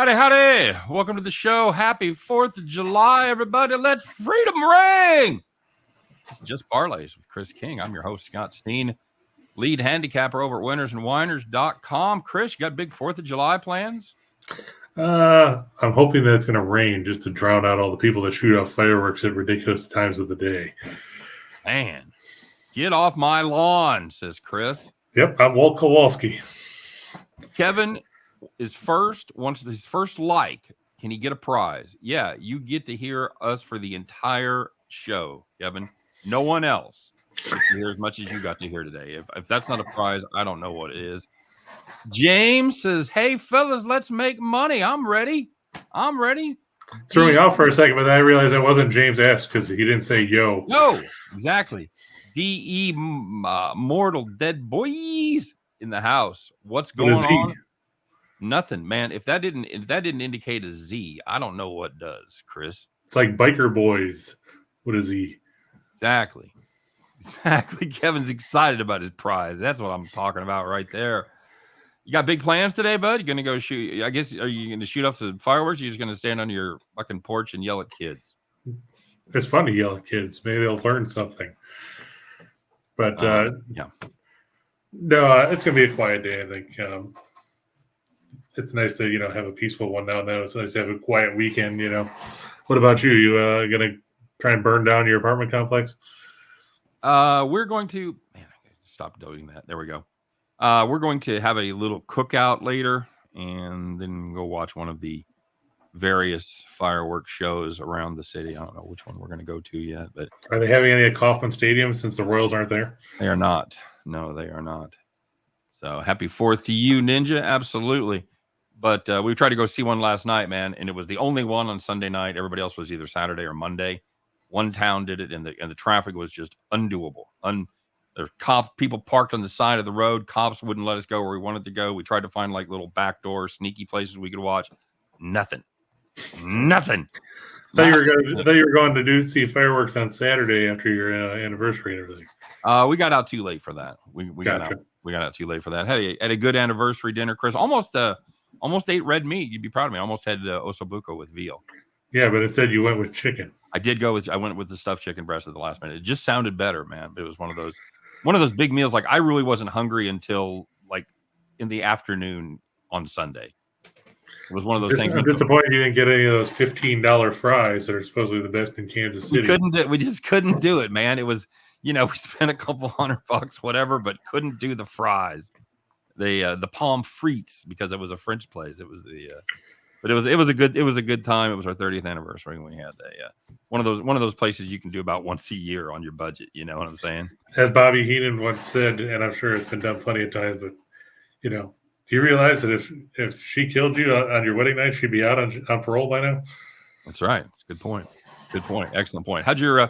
Howdy, howdy. Welcome to the show. Happy 4th of July, everybody. Let freedom ring. It's just Parlays with Chris King. I'm your host, Scott Steehn, lead handicapper over at winnersandwhiners.com. Chris, you got big 4th of July plans? I'm hoping that it's going to rain just to drown out all the people that shoot off fireworks at ridiculous times of the day. Man, get off my lawn, says Chris. Yep, I'm Walt Kowalski. Kevin is first. Once his first like, can he get a prize? Yeah, you get to hear us for the entire show, Kevin. No one else gets to hear as much as you got to hear today. If that's not a prize, I don't know what it is. James says, hey, fellas, let's make money. I'm ready. Threw me off for a second, but then I realized that wasn't James S. because he didn't say yo. No, exactly. D.E. Mortal Dead Boys in the house. What's going on? Nothing, man. If that didn't indicate a Z, I don't know what does, Chris. It's like biker boys. What is he? Exactly. Kevin's excited about his prize. That's what I'm talking about right there. You got big plans today, bud? You're gonna go shoot? I guess are you gonna shoot off the fireworks? Or you're just gonna stand on your fucking porch and yell at kids? It's fun to yell at kids. Maybe they'll learn something. But yeah. No, it's gonna be a quiet day. I think. It's nice to, have a peaceful one now and then. It's nice to have a quiet weekend, What about you? You going to try and burn down your apartment complex? We're going to stop doing that. There we go. We're going to have a little cookout later and then go watch one of the various fireworks shows around the city. I don't know which one we're going to go to yet, but are they having any at Kauffman Stadium since the Royals aren't there? They are not. No, they are not. So happy 4th to you, Ninja. Absolutely. But we tried to go see one last night, man, and it was the only one on Sunday night. Everybody else was either Saturday or Monday. One town did it, and the traffic was just undoable. There were people parked on the side of the road. Cops wouldn't let us go where we wanted to go. We tried to find like little backdoor, sneaky places we could watch. Nothing. I thought you were going to see fireworks on Saturday after your anniversary and everything. We got out too late for that. We gotcha. got out too late for that. Had a good anniversary dinner, Chris. Almost ate red meat. You'd be proud of me. I almost had ossobuco with veal. Yeah, but it said you went with chicken. I went with the stuffed chicken breast at the last minute. It just sounded better, man. But it was one of those big meals. Like I really wasn't hungry until like in the afternoon on Sunday. It was one of those things. I'm disappointed you didn't get any of those $15 fries that are supposedly the best in Kansas City. We just couldn't do it, man. It was, we spent a couple $100, whatever, but couldn't do the fries. The palm frites because it was a French place. It was but it was a good time. It was our 30th anniversary and we had one of those places you can do about once a year on your budget. You know what I'm saying? As Bobby Heenan once said, and I'm sure it's been done plenty of times, but do you realize that if she killed you on your wedding night, she'd be out on parole by now? That's right. It's a good point. Excellent point. How'd your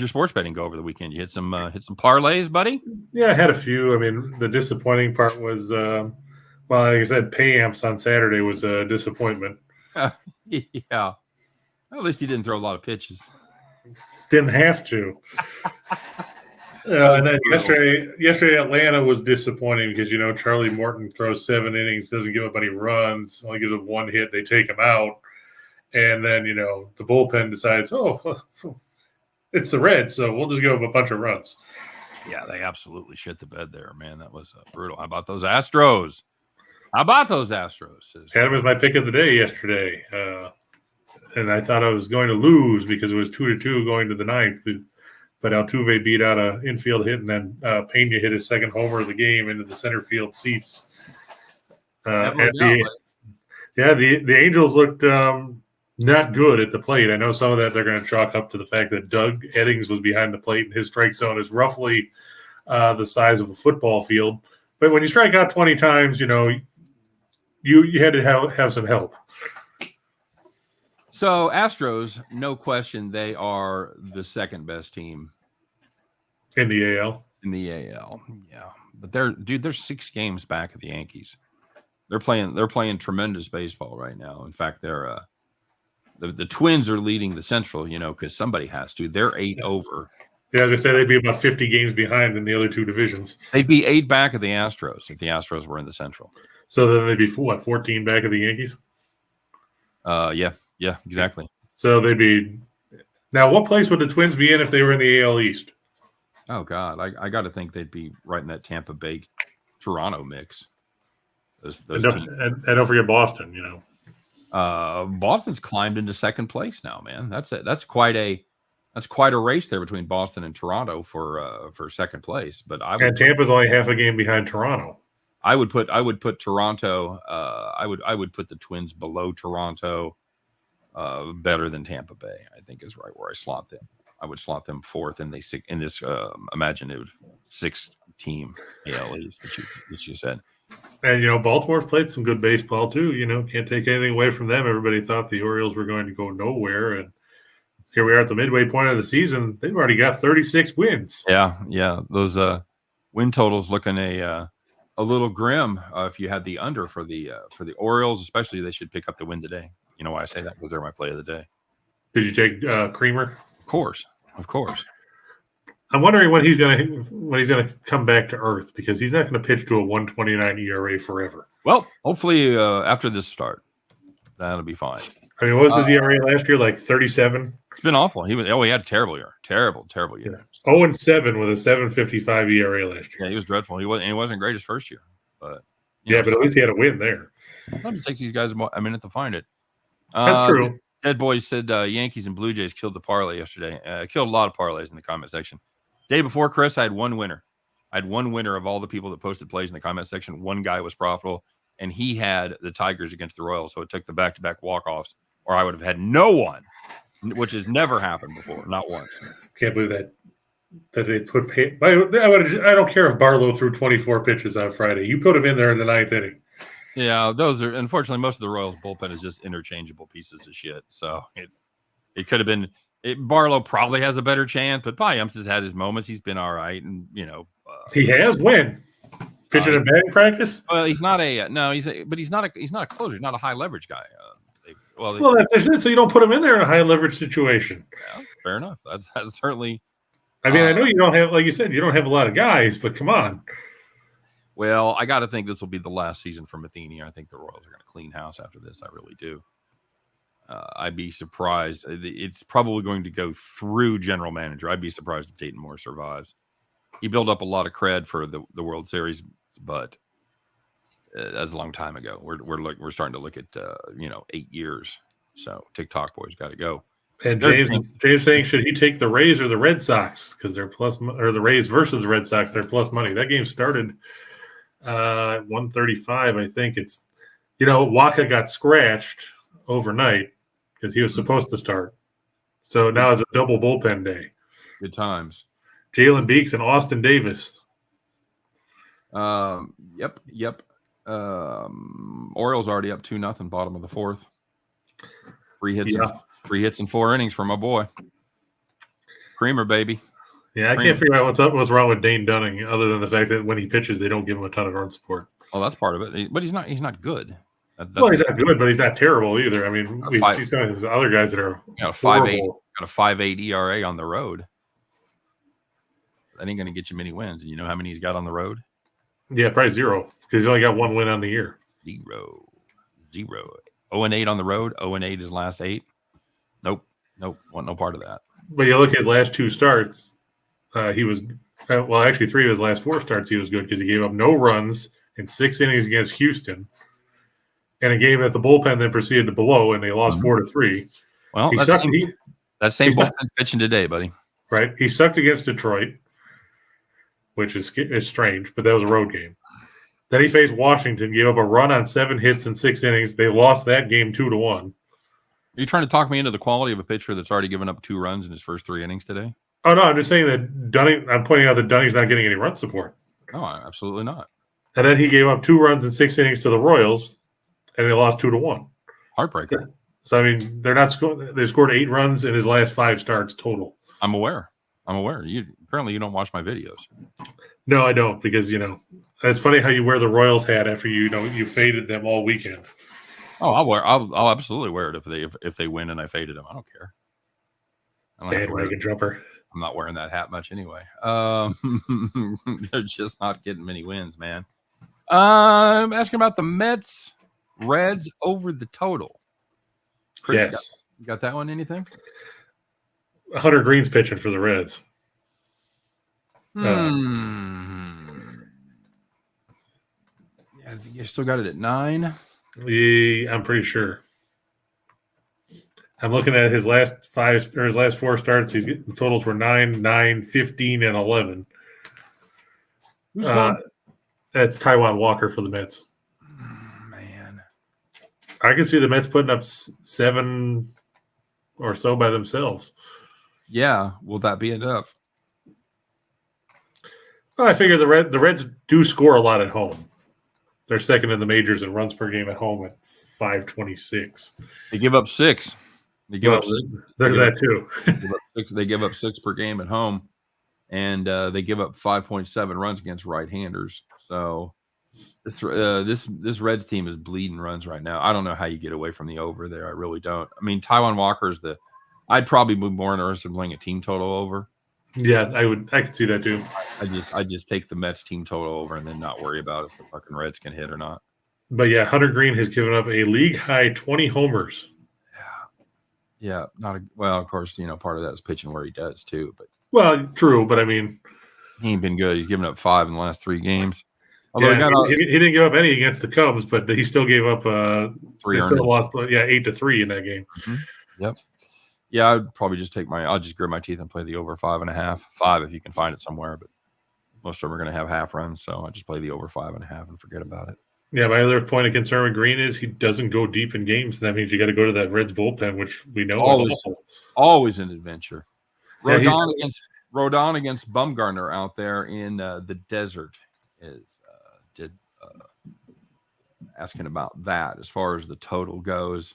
sports betting go over the weekend? You hit some parlays, buddy? Yeah, I had a few. I mean, the disappointing part was, like I said, pay amps on Saturday was a disappointment. Yeah. Well, at least he didn't throw a lot of pitches. Didn't have to. And then yesterday Atlanta was disappointing because, Charlie Morton throws 7 innings, doesn't give up any runs, only gives up 1 hit. They take him out. And then, the bullpen decides, it's the Reds, so we'll just give up a bunch of runs. Yeah, they absolutely shit the bed there, man. That was brutal. How about those Astros? Had them as my pick of the day yesterday. And I thought I was going to lose because it was 2-2 going to the 9th. But Altuve beat out an infield hit, and then Pena hit his second homer of the game into the center field seats. The Angels looked not good at the plate. I know some of that they're going to chalk up to the fact that Doug Eddings was behind the plate, and his strike zone is roughly the size of a football field. But when you strike out 20 times, you had to have some help. So Astros, no question, they are the second best team in the AL. Yeah, but they're 6 games back of the Yankees. They're playing tremendous baseball right now. In fact, they're the Twins are leading the Central, because somebody has to. They're 8 over. Yeah, as I said, they'd be about 50 games behind in the other 2 divisions. They'd be 8 back of the Astros if the Astros were in the Central. So then they'd be 14 back of the Yankees? Yeah, exactly. So they'd be now. What place would the Twins be in if they were in the AL East? Oh God, I got to think they'd be right in that Tampa Bay, Toronto mix. Those teams. And don't forget Boston. Boston's climbed into second place now, man. That's quite a race there between Boston and Toronto for second place. But Tampa's only half a game behind Toronto. I would put Toronto. I would put the Twins below Toronto, better than Tampa Bay. I think is right where I slot them. I would slot them fourth in this imagine it was 6-team AL East that you said. And Baltimore's played some good baseball too. Can't take anything away from them. Everybody thought the Orioles were going to go nowhere, and here we are at the midway point of the season. They've already got 36 wins. Yeah. Those win totals looking a little grim. If you had the under for the Orioles, especially, they should pick up the win today. You know why I say that? Because they're my play of the day. Did you take Creamer? Of course. I'm wondering when he's gonna come back to earth, because he's not going to pitch to a 1.29 ERA forever. Well, hopefully after this start, that'll be fine. I mean, what was his ERA last year? Like 37. It's been awful. He had a terrible year. Terrible year. 0-7 with a 7.55 ERA last year. Yeah, he was dreadful. He wasn't great his first year, but but at least he had a win there. Sometimes it takes these guys a minute to find it. That's true. Dead Boys said Yankees and Blue Jays killed the parlay yesterday. Killed a lot of parlays in the comment section. Day before, Chris, I had one winner. I had one winner of all the people that posted plays in the comment section. One guy was profitable, and he had the Tigers against the Royals, so it took the back-to-back walk-offs, or I would have had no one, which has never happened before, not once. Can't believe that they put – I don't care if Barlow threw 24 pitches on Friday. You put him in there in the ninth inning. Yeah, those are – unfortunately, most of the Royals' bullpen is just interchangeable pieces of shit, so it could have been – Barlow probably has a better chance, but Payamps has had his moments. He's been all right, and he has win pitching in batting practice. Well, he's not a he's not a closer. He's not a high leverage guy. That's so you don't put him in there in a high leverage situation. Yeah, fair enough. That's certainly. I mean, I know you don't have, like you said, you don't have a lot of guys, but come on. Well, I got to think this will be the last season for Matheny. I think the Royals are going to clean house after this. I really do. I'd be surprised. It's probably going to go through general manager. I'd be surprised if Dayton Moore survives. He built up a lot of cred for the World Series, but that's a long time ago. We're starting to look at 8 years. So TikTok boys got to go. And James saying, should he take the Rays or the Red Sox because they're plus, or the Rays versus the Red Sox, they're plus money. That game started at 135. I think it's Waka got scratched overnight because he was supposed to start. So now it's a double bullpen day. Good times. Jalen Beeks and Austin Davis. Yep. Orioles already up 2-0, bottom of the fourth. 3 hits in 4 innings for my boy. Creamer, baby. Yeah, I can't figure out what's wrong with Dane Dunning, other than the fact that when he pitches, they don't give him a ton of run support. Oh, that's part of it. But he's not good. Well, he's not good, but he's not terrible either. I mean, we see some of these other guys that are 5.8, got a 5.8 ERA on the road. That ain't going to get you many wins. And you know how many he's got on the road? Yeah, probably 0, because he's only got 1 win on the year. 0. 0-8 on the road. 0-8 his last 8. Nope. Want no part of that. But you look at his last 2 starts, he was actually 3 of his last 4 starts he was good because he gave up no runs in 6 innings against Houston, and a game that the bullpen then proceeded to blow, and they lost 4-3. Well, that same bullpen's pitching today, buddy. Right, he sucked against Detroit, which is strange, but that was a road game. Then he faced Washington, gave up a run on 7 hits in 6 innings. They lost that game 2-1. Are you trying to talk me into the quality of a pitcher that's already given up 2 runs in his first 3 innings today? Oh, no, I'm just saying that I'm pointing out that Dunning's not getting any run support. No, absolutely not. And then he gave up 2 runs in 6 innings to the Royals, and they lost 2-1. Heartbreaker. So I mean, they're not scoring. They scored 8 runs in his last 5 starts total. I'm aware. Apparently you don't watch my videos. No, I don't, because it's funny how you wear the Royals hat after you faded them all weekend. Oh, I'll absolutely wear it if they win and I faded them. I don't care. Bandwagon jumper. I'm not wearing that hat much anyway. They're just not getting many wins, man. I'm asking about the Mets Reds over the total. Chris, Yes. you got that one? Anything? Hunter Green's pitching for the Reds. Yeah, you still got it at 9. I'm pretty sure. I'm looking at his last 4 starts. The totals were 9, 9, 15, and 11. Who's going? That's Taiwan Walker for the Mets. Man, I can see the Mets putting up 7 or so by themselves. yeah. Will that be enough? Well, I figure the Reds do score a lot at home. They're second in the majors in runs per game at home at 526. They give up 6. They give up 6. There's that too. They give up 6 per game at home, and they give up 5.7 runs against right-handers. So this Reds team is bleeding runs right now. I don't know how you get away from the over there. I really don't. I mean, Taiwan Walker is I'd probably be more interested in playing a team total over. Yeah, I could see that too. I just take the Mets team total over and then not worry about if the fucking Reds can hit or not. But yeah, Hunter Green has given up a league high 20 homers. Yeah, of course, part of that is pitching where he does too. But well, true, but I mean, he ain't been good. He's given up 5 in the last 3 games. Although he didn't give up any against the Cubs, but he still gave up 3. They still lost 8-3 in that game. Mm-hmm. Yep. Yeah, I'd probably just I'll just grit my teeth and play the over 5.5, 5 if you can find it somewhere. But most of them are going to have half runs, so I just play the over 5.5 and forget about it. Yeah, my other point of concern with Green is he doesn't go deep in games, and that means you got to go to that Reds bullpen, which we know is awful. Always an adventure. Rodon against Bumgarner out there in the desert did asking about that as far as the total goes.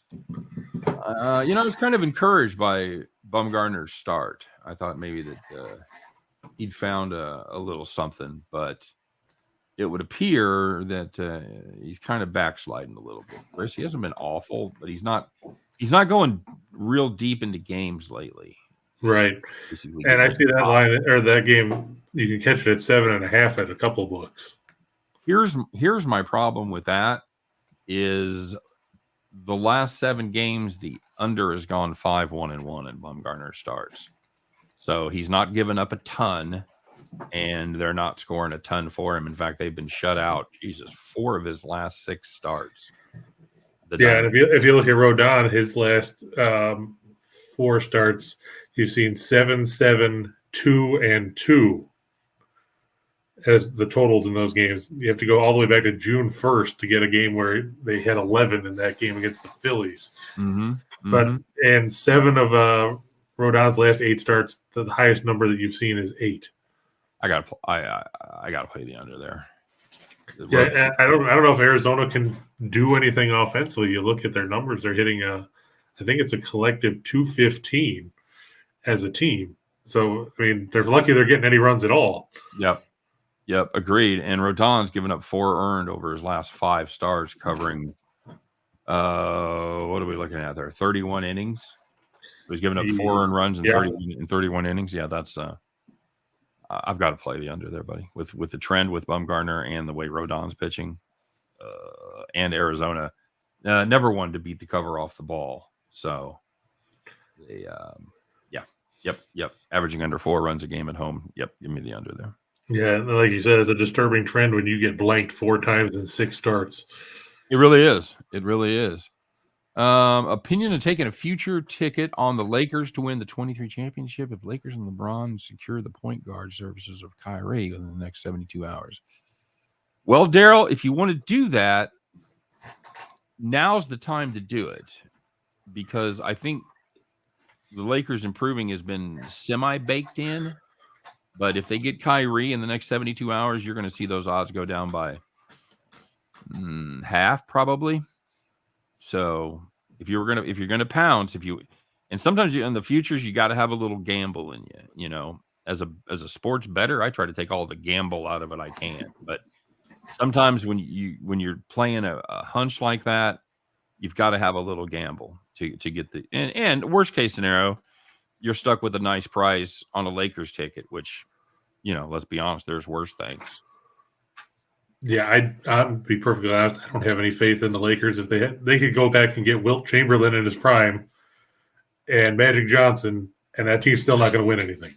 I was kind of encouraged by Bumgarner's start. I thought maybe that he'd found a little something, but it would appear that he's kind of backsliding a little bit. Chris, he hasn't been awful, but he's not going real deep into games lately. Right. And I see that line or that game. You can catch it at 7.5 at a couple books. Here's my problem with that is the last 7 games, the under has gone 5-1-1 in Bumgarner starts. So he's not given up a ton, and they're not scoring a ton for him. In fact, they've been shut out. 4 of his last 6 starts. And if you look at Rodon, his last 4 starts, you've seen 7, 7, 2, and 2 as the totals in those games. You have to go all the way back to June 1st to get a game where they had 11 in that game against the Phillies. But and 7 of Rodon's last 8 starts, the highest number that you've seen is 8. I gotta play the under there. Yeah, I don't know if Arizona can do anything offensively. You look at their numbers; they're hitting I think it's a collective 215 as a team. So I mean, they're lucky they're getting any runs at all. Yep, agreed. And Rodon's given up 4 earned over his last 5 starts, covering what are we looking at there? 31 innings. He's given up 4 earned runs in 31 innings. Yeah, that's I've got to play the under there, buddy. With the trend with Bumgarner and the way Rodon's pitching, and Arizona never wanted to beat the cover off the ball. So they yep. Averaging under 4 runs a game at home. Yep, give me the under there. Yeah, like you said, it's a disturbing trend when you get blanked 4 times in 6 starts. It really is. Opinion of taking a future ticket on the Lakers to win the 23 championship if Lakers and LeBron secure the point guard services of Kyrie within the next 72 hours. Well, Daryl, if you want to do that, now's the time to do it, because I think the Lakers improving has been semi-baked in. But if they get Kyrie in the next 72 hours, you're going to see those odds go down by half, probably. So if you're gonna pounce, and sometimes in the futures you got to have a little gamble in you. You know, as a sports bettor, I try to take all the gamble out of it I can. But sometimes when you're playing a hunch like that, you've got to have a little gamble to get the and worst case scenario, you're stuck with a nice price on a Lakers ticket, which, let's be honest, there's worse things. Yeah, I'll be perfectly honest. I don't have any faith in the Lakers. If they could go back and get Wilt Chamberlain in his prime and Magic Johnson, and that team's still not going to win anything.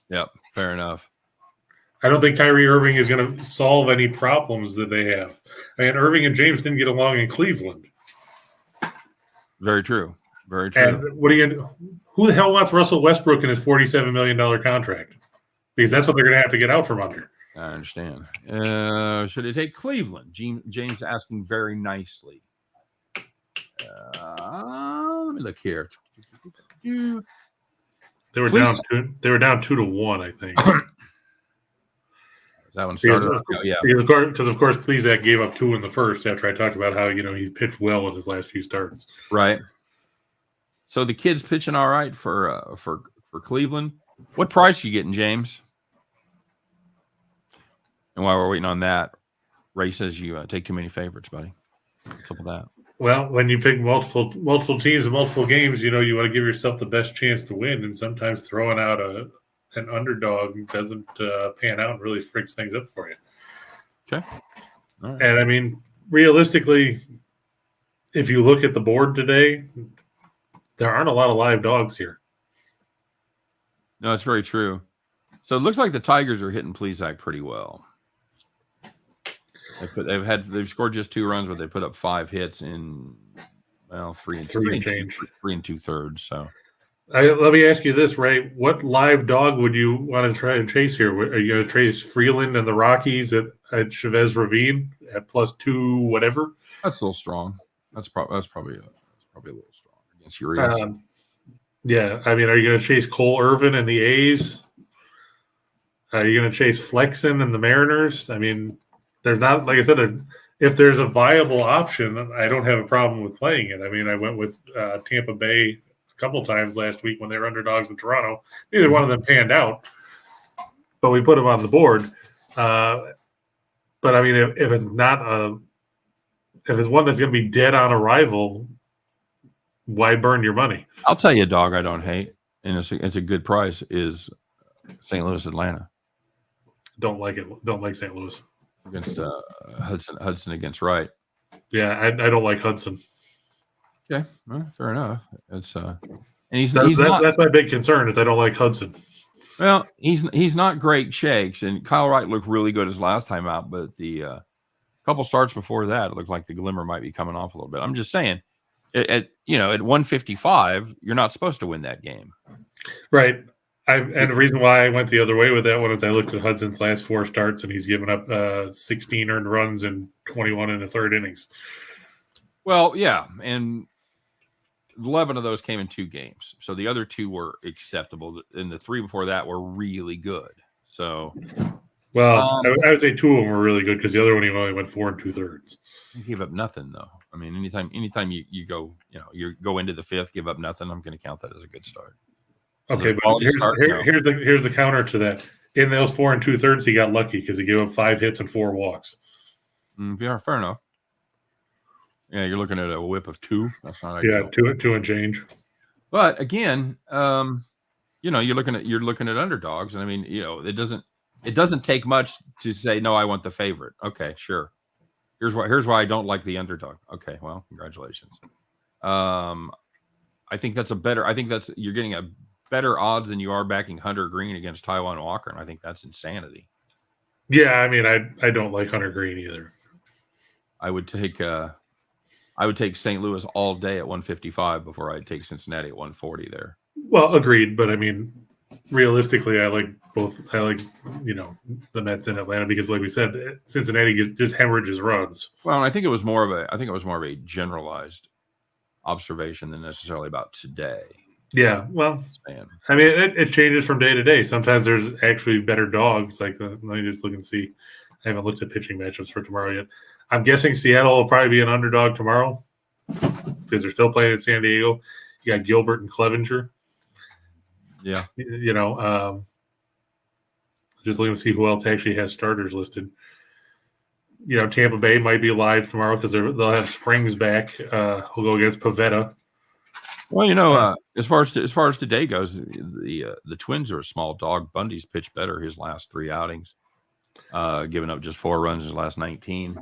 Yep, fair enough. I don't think Kyrie Irving is going to solve any problems that they have. I mean, Irving and James didn't get along in Cleveland. Very true. Very true. And what are you going to do? Who the hell wants Russell Westbrook in his $47 million contract? Because that's what they're going to have to get out from under. I understand. Should it take Cleveland? James asking very nicely. Let me look here. They were down 2-1, I think. That one started. Yeah, because of course, Plesac gave up 2 in the first after I talked about how he pitched well in his last few starts. Right. So the kid's pitching all right for Cleveland. What price are you getting, James? And while we're waiting on that, Ray says you take too many favorites, buddy. What's up with that? Well, when you pick multiple teams and multiple games, you want to give yourself the best chance to win, and sometimes throwing out an underdog doesn't pan out and really freaks things up for you. Okay. All right. And I mean, realistically, if you look at the board today, there aren't a lot of live dogs here. No, it's very true. So it looks like the Tigers are hitting Plesac pretty well. They've scored just 2 runs, but they put up 5 hits in 3 and 2/3. So let me ask you this, Ray: what live dog would you want to try and chase here? Are you going to chase Freeland and the Rockies at Chavez Ravine at +2 whatever? That's a little strong. That's probably a little strong against Urias. Yeah, I mean, are you going to chase Cole Irvin and the A's? Are you going to chase Flexen and the Mariners? I mean, there's not, like I said, if there's a viable option, I don't have a problem with playing it. I mean, I went with Tampa Bay a couple times last week when they were underdogs in Toronto. Neither one of them panned out, but we put them on the board. But I mean, if it's not if it's one that's going to be dead on arrival, why burn your money? I'll tell you a dog I don't hate, and it's a good price, is St. Louis, Atlanta. Don't like it. Don't like St. Louis. Against Hudson against Wright. Yeah, I don't like Hudson. Okay, well, fair enough. It's and he's that's not, my big concern is I don't like Hudson. Well, he's not great shakes, and Kyle Wright looked really good his last time out, but the couple starts before that, it looked like the glimmer might be coming off a little bit. I'm just saying, at 155, you're not supposed to win that game, right? And the reason why I went the other way with that one is I looked at Hudson's last 4 starts, and he's given up 16 earned runs and 21 in the 3rd innings. Well, yeah, and 11 of those came in 2 games. So the other 2 were acceptable, and the 3 before that were really good. So, well, I would say 2 of them were really good because the other one he only went 4 2/3. He gave up nothing, though. I mean, anytime you go, you go into the 5th, give up nothing, I'm going to count that as a good start. Okay, but here's the counter to that. In those 4 2/3, he got lucky because he gave up 5 hits and 4 walks. Yeah, fair enough. Yeah, you're looking at a whip of 2. That's not ideal. Yeah, 2 and change. But again, you're looking at underdogs, and I mean, it doesn't take much to say no. I want the favorite. Okay, sure. Here's why I don't like the underdog. Okay, well, congratulations. I think you're getting a better odds than you are backing Hunter Green against Taijuan Walker, and I think that's insanity. Yeah, I mean, I don't like Hunter Green either. I would take St. Louis all day at 155 before I'd take Cincinnati at 140 there. Well, agreed, but I mean, realistically, I like both. I like the Mets in Atlanta because, like we said, Cincinnati just hemorrhages runs. Well, and I think it was more of a generalized observation than necessarily about today. Yeah, well, I mean, it changes from day to day. Sometimes there's actually better dogs. Like, let me just look and see. I haven't looked at pitching matchups for tomorrow yet. I'm guessing Seattle will probably be an underdog tomorrow because they're still playing in San Diego. You got Gilbert and Clevenger. Yeah. Just looking to see who else actually has starters listed. Tampa Bay might be live tomorrow because they'll have Springs back. He'll go against Pavetta. Well, as far as today goes, the Twins are a small dog. Bundy's pitched better his last 3 outings. giving up just 4 runs in his last 19.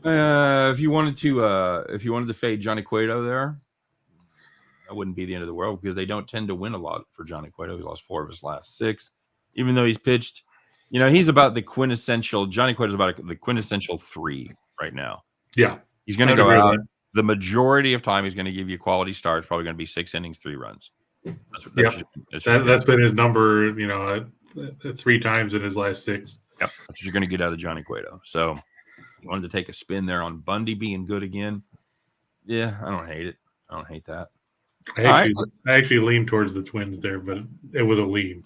If you wanted to fade Johnny Cueto there, that wouldn't be the end of the world because they don't tend to win a lot for Johnny Cueto. He's lost 4 of his last 6, even though he's pitched. He's about the quintessential. Johnny Cueto's about the quintessential 3 right now. Yeah, he's going to go out. The majority of time, he's going to give you quality starts. Probably going to be 6 innings, 3 runs. That's been his number. 3 times in his last 6. Yep, that's what you're going to get out of Johnny Cueto. So, you wanted to take a spin there on Bundy being good again. Yeah, I don't hate it. I don't hate that. I actually leaned towards the Twins there, but it was a lean.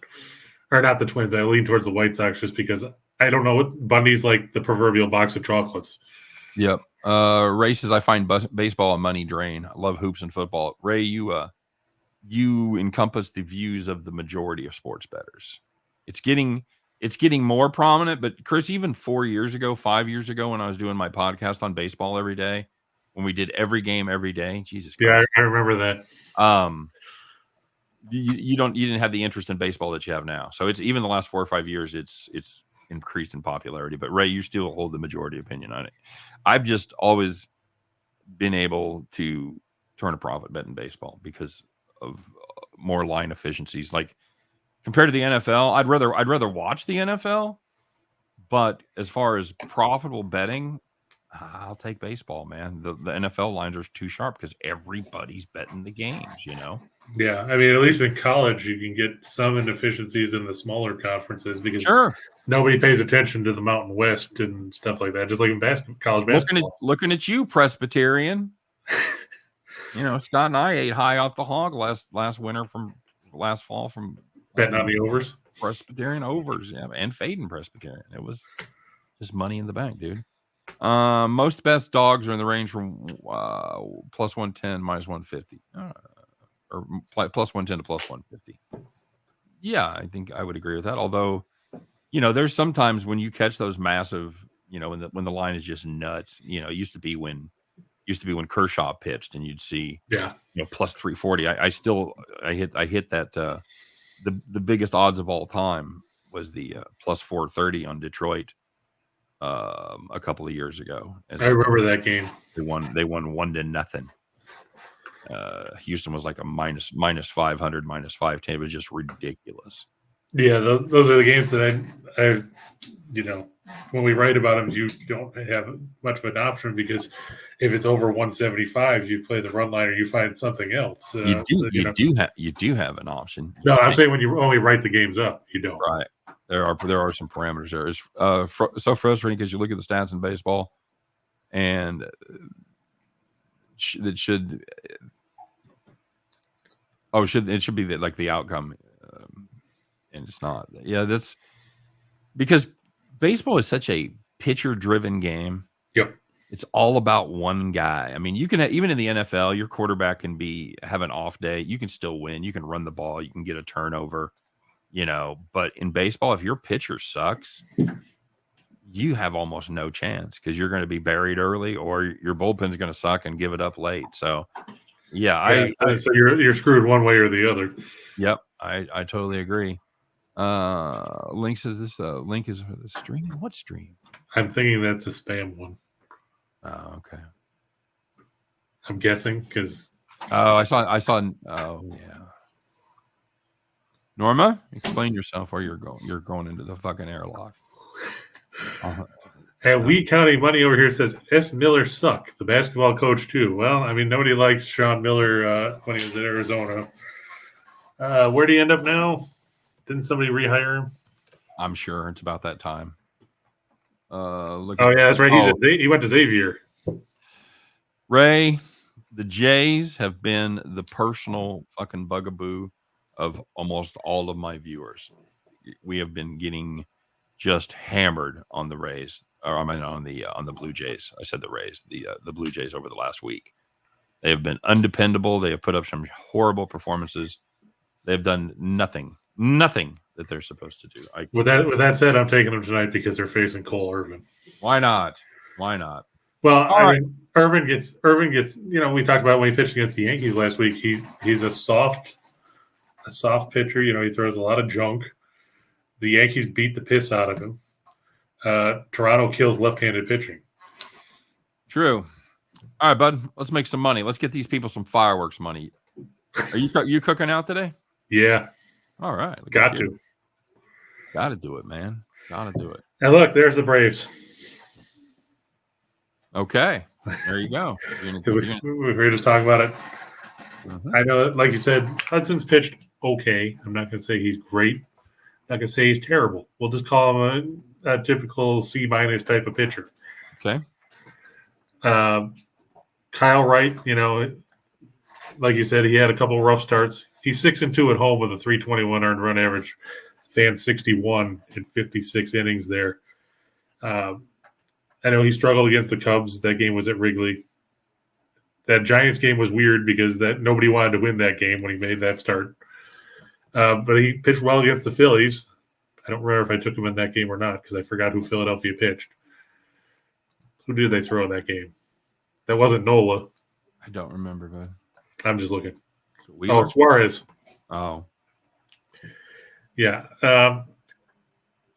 Or not the Twins. I leaned towards the White Sox just because I don't know what Bundy's like the proverbial box of chocolates. Yep. Races, I find baseball a money drain. I love hoops and football. Ray, you encompass the views of the majority of sports bettors. It's getting more prominent, but Chris, even 4 years ago, 5 years ago, when I was doing my podcast on baseball every day, when we did every game every day, Jesus Christ. Yeah, I remember that. You didn't have the interest in baseball that you have now. So it's even the last 4 or 5 years, it's increased in popularity. But Ray, you still hold the majority opinion on it. I've just always been able to turn a profit bet in baseball because of more line efficiencies. Like compared to the NFL, I'd rather watch the NFL, but as far as profitable betting, I'll take baseball, man. The NFL lines are too sharp because everybody's betting the games, Yeah, I mean, at least in college, you can get some inefficiencies in the smaller conferences because nobody pays attention to the Mountain West and stuff like that. Just like in college basketball. Looking at you, Presbyterian. Scott and I ate high off the hog last winter from last fall from betting on the overs. Presbyterian overs, yeah, and fading Presbyterian. It was just money in the bank, dude. Most best dogs are in the range from plus 110, minus 150, or plus 110 to plus 150. Yeah, I think I would agree with that. Although, there's sometimes when you catch those massive, when the line is just nuts. It used to be when Kershaw pitched, and you'd see, plus 340. I hit that. The biggest odds of all time was the plus 430 on Detroit. A couple of years ago. I remember that game. They won 1-0. Houston was like a minus 500, minus 510. It was just ridiculous. Yeah, those are the games that I when we write about them, you don't have much of an option because if it's over 175, you play the run line or you find something else. You do have an option. No, I'm saying when you only write the games up, you don't. Right. There are some parameters there. It's so frustrating because you look at the stats in baseball, and it should be like the outcome, and it's not. Yeah, that's because baseball is such a pitcher-driven game. Yep. It's all about one guy. I mean, you can even in the NFL, your quarterback can have an off day. You can still win. You can run the ball. You can get a turnover. But in baseball, if your pitcher sucks, you have almost no chance because you're going to be buried early or your bullpen's going to suck and give it up late. So, so you're screwed one way or the other. Yep, I totally agree. Link says this link is for the stream. What stream? I'm thinking that's a spam one. Oh, okay. I'm guessing because. Oh, I saw. Oh, yeah. Norma, explain yourself where you're going. You're going into the fucking airlock. And Wee County Money over here says S. Miller suck. The basketball coach too. Well, I mean, nobody liked Sean Miller when he was at Arizona. Where do you end up now? Didn't somebody rehire him? I'm sure it's about that time. That's right. He went to Xavier. Ray, the Jays have been the personal fucking bugaboo of almost all of my viewers. We have been getting just hammered on the Rays, or I mean on the Blue Jays. I said the Rays, the Blue Jays over the last week. They have been undependable. They have put up some horrible performances. They have done nothing that they're supposed to do. With that said, I'm taking them tonight because they're facing Cole Irvin. Why not? Well, mean, Irvin gets. We talked about when he pitched against the Yankees last week. He's a soft pitcher. He throws a lot of junk. The Yankees beat the piss out of him. Toronto kills left-handed pitching. True. All right, bud. Let's make some money. Let's get these people some fireworks money. Are you cooking out today? Yeah. All right. Got to. Got to do it, man. Got to do it. And look, there's the Braves. Okay. There you go. We were just talking about it. Mm-hmm. I know, like you said, Hudson's pitched okay. I'm not going to say he's great. I'm not going to say he's terrible. We'll just call him a typical C- type of pitcher. Okay. Kyle Wright, like you said, he had a couple rough starts. He's 6-2 at home with a 321 earned run average, fan 61 in 56 innings there. I know he struggled against the Cubs. That game was at Wrigley. That Giants game was weird because nobody wanted to win that game when he made that start. But he pitched well against the Phillies. I don't remember if I took him in that game or not because I forgot who Philadelphia pitched. Who did they throw in that game? That wasn't Nola. I don't remember, bud. I'm just looking. Suarez. Oh. Yeah.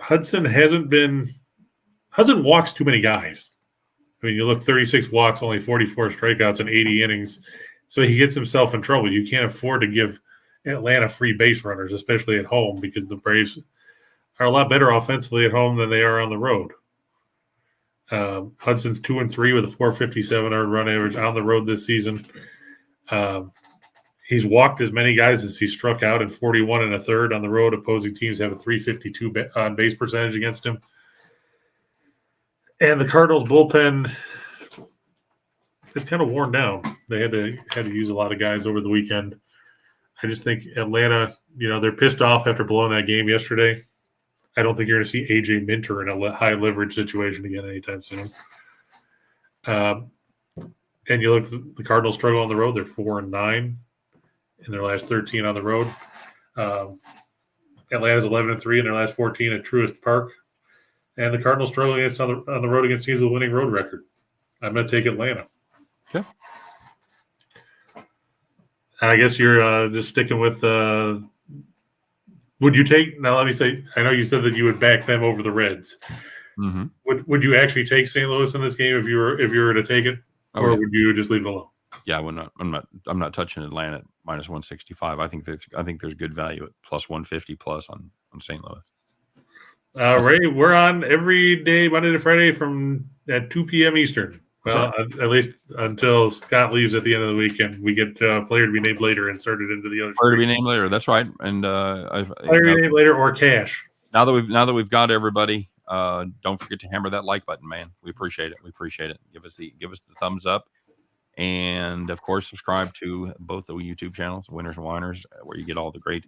Hudson walks too many guys. I mean, you look 36 walks, only 44 strikeouts in 80 innings. So he gets himself in trouble. You can't afford to give Atlanta free base runners, especially at home, because the Braves are a lot better offensively at home than they are on the road. Hudson's 2-3 with a 457 earned run average on the road this season. He's walked as many guys as he struck out in 41 1/3 on the road. Opposing teams have a 352 on base percentage against him. And the Cardinals bullpen is kind of worn down. They had to use a lot of guys over the weekend. I just think Atlanta, they're pissed off after blowing that game yesterday. I don't think you're going to see A.J. Minter in a high leverage situation again anytime soon. And you look at the Cardinals struggle on the road. They're 4-9 in their last 13 on the road. Atlanta's 11-3 in their last 14 at Truist Park. And the Cardinals struggle on the road against teams with a winning road record. I'm going to take Atlanta. Okay. I guess you're just sticking with would you take – now let me say, I know you said that you would back them over the Reds. Mm-hmm. Would you actually take St. Louis in this game if you were to take it, or would you just leave it alone? Yeah, I'm not touching Atlanta at minus 165. I think there's good value at plus 150 plus on St. Louis. Ray, we're on every day, Monday to Friday at 2 p.m. Eastern. Well, at least until Scott leaves at the end of the weekend. We get player to be named later inserted into the other. Player to be named later. That's right. And player to be named later or cash. Now that we've got everybody, don't forget to hammer that like button, man. We appreciate it. Give us the thumbs up, and of course subscribe to both the YouTube channels, Winners and Winers, where you get all the great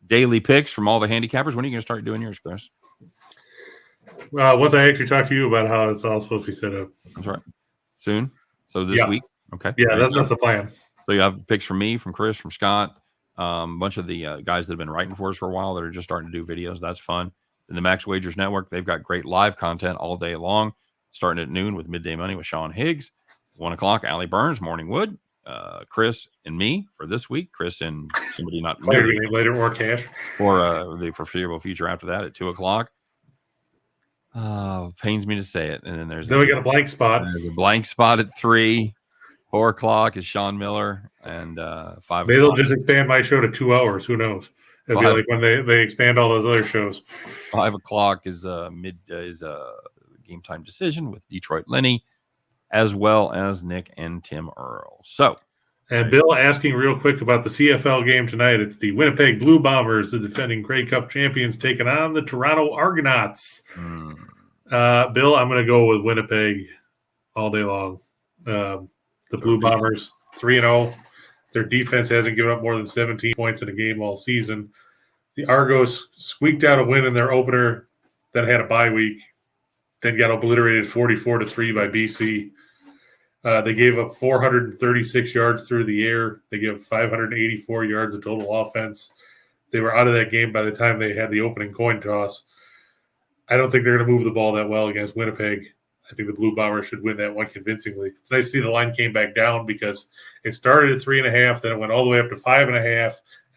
daily picks from all the handicappers. When are you going to start doing yours, Chris? Once I actually talk to you about how it's all supposed to be set up. That's right. Soon. So this week. Okay. Yeah, that's the plan. So you have picks from me, from Chris, from Scott, a bunch of the guys that have been writing for us for a while that are just starting to do videos. That's fun. And the Max Wagers Network, they've got great live content all day long, starting at noon with Midday Money with Sean Higgs, 1 o'clock, Allie Burns, Morning Wood, Chris and me for this week. Chris and somebody not later or cash for the foreseeable future after that at 2 o'clock. Pains me to say it. And then we got a blank spot. There's a blank spot at 3. 4 o'clock is Sean Miller, and 5 Maybe they'll just expand my show to 2 hours. Who knows? It'll be like when they expand all those other shows. 5 o'clock is game time decision with Detroit Lenny, as well as Nick and Tim Earl. So, and Bill asking real quick about the CFL game tonight. It's the Winnipeg Blue Bombers, the defending Grey Cup champions, taking on the Toronto Argonauts. Bill, I'm going to go with Winnipeg all day long. The Blue Bombers, 3-0. Their defense hasn't given up more than 17 points in a game all season. The Argos squeaked out a win in their opener, then had a bye week, then got obliterated 44-3 by BC. They gave up 436 yards through the air. They gave up 584 yards of total offense. They were out of that game by the time they had the opening coin toss. I don't think they're going to move the ball that well against Winnipeg. I think the Blue Bombers should win that one convincingly. It's nice to see the line came back down because it started at 3.5, then it went all the way up to 5.5, and